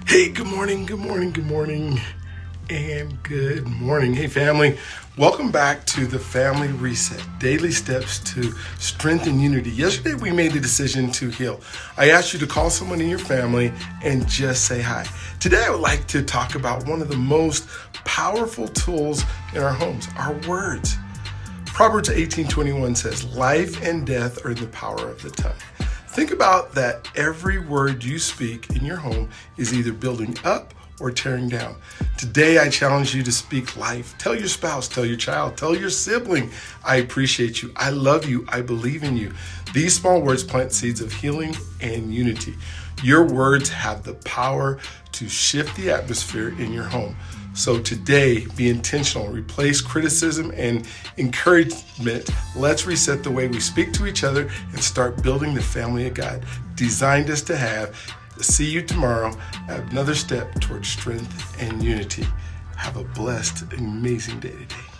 Hey, good morning, good morning, good morning, and good morning. Hey, family, welcome back to the Family Reset, daily steps to strengthen unity. Yesterday, we made the decision to heal. I asked you to call someone in your family and just say hi. Today, I would like to talk about one of the most powerful tools in our homes, our words. Proverbs 18:21 says, life and death are in the power of the tongue. Think about that every word you speak in your home is either building up or tearing down. Today, I challenge you to speak life. Tell your spouse, tell your child, tell your sibling, I appreciate you, I love you, I believe in you. These small words plant seeds of healing and unity. Your words have the power to shift the atmosphere in your home. So today, be intentional. Replace criticism and encouragement. Let's reset the way we speak to each other and start building the family of God designed us to have. See you tomorrow at another step towards strength and unity. Have a blessed, amazing day today.